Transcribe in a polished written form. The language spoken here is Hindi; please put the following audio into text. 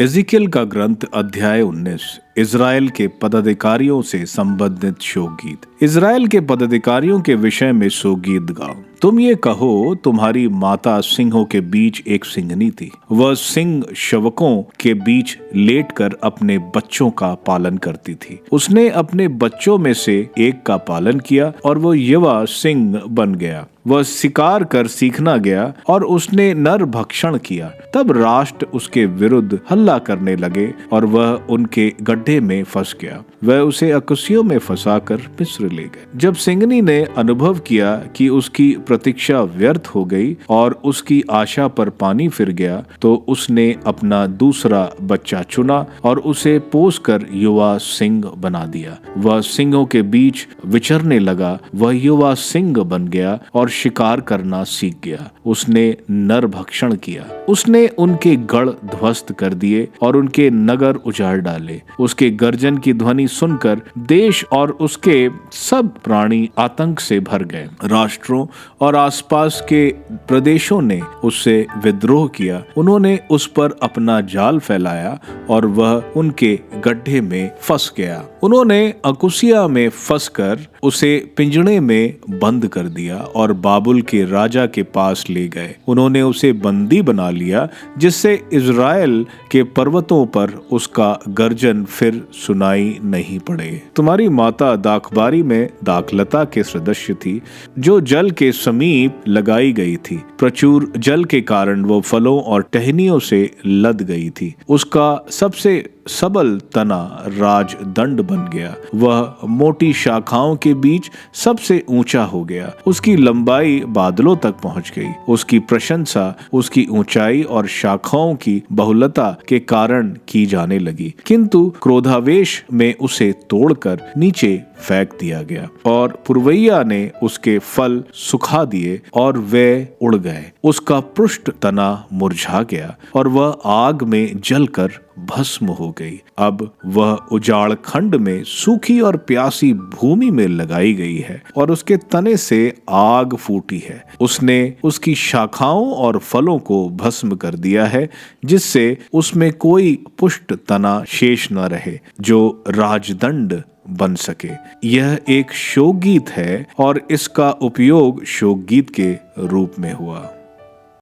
एजिकियल का ग्रंथ अध्याय 19 इज़राइल के पदाधिकारियों से संबंधित शोकगीत। इज़राइल के पदाधिकारियों के विषय में शोकगीत गाओ। तुम ये कहो, तुम्हारी माता सिंहों के बीच एक सिंहनी थी। वह सिंह शवकों के बीच लेटकर अपने बच्चों का पालन करती थी। उसने अपने बच्चों में से एक का पालन किया और वो युवा सिंह बन गया। वह शिकार कर सीखना गया और उसने नर भक्षण किया। तब राष्ट्र उसके विरुद्ध हल्ला करने लगे और वह उनके गड्ढे में फंस गया। वह उसे अकुशियों में फंसाकर मिस्र ले गए। जब सिंहनी ने अनुभव किया कि उसकी प्रतीक्षा व्यर्थ हो गई और उसकी आशा पर पानी फिर गया, तो उसने अपना दूसरा बच्चा चुना और उसे पोसकर युवा सिंह बना दिया। वह सिंहों के बीच विचरने लगा। वह युवा सिंह बन गया और शिकार करना सीख गया। उसने नर भक्षण किया। उसने उनके गढ़ ध्वस्त कर दिए और उनके नगर उजाड़ डाले। उसके गर्जन की ध्वनि सुनकर देश और उसके सब प्राणी आतंक से भर गए। राष्ट्रों और आसपास के प्रदेशों ने उससे विद्रोह किया। उन्होंने उस पर अपना जाल फैलाया और वह उनके गड्ढे में फंस गया। उन्होंने अकुशिया में फंसकर उसे पिंजड़े में बंद कर दिया और बाबुल के राजा के पास ले गए। उन्होंने उसे बंदी बना लिया, जिससे इज़राइल के पर्वतों पर उसका गर्जन फिर सुनाई नहीं पड़े। तुम्हारी माता दाखबारी में दाखलता के सदृश थी, जो जल के समीप लगाई गई थी। प्रचुर जल के कारण वो फलों और टहनियों से लद गई थी। उसका सबसे सबल तना राजदंड बन गया। वह मोटी शाखाओं के बीच सबसे ऊंचा हो गया। उसकी लंबाई बादलों तक पहुंच गई। उसकी प्रशंसा उसकी ऊंचाई और शाखाओं की बहुलता के कारण की जाने लगी, किंतु क्रोधावेश में उसे तोड़कर नीचे फेंक दिया गया और पुरवैया ने उसके फल सुखा दिए और वे उड़ गए। उसका पृष्ठ तना मुरझा गया और वह आग में जलकर भस्म हो गई। अब वह उजाड़ खंड में सूखी और प्यासी भूमि में लगाई गई है और उसके तने से आग फूटी है। उसने उसकी शाखाओं और फलों को भस्म कर दिया है, जिससे उसमें कोई पुष्ट तना शेष न रहे जो राजदंड बन सके। यह एक शोकगीत है और इसका उपयोग शोकगीत के रूप में हुआ।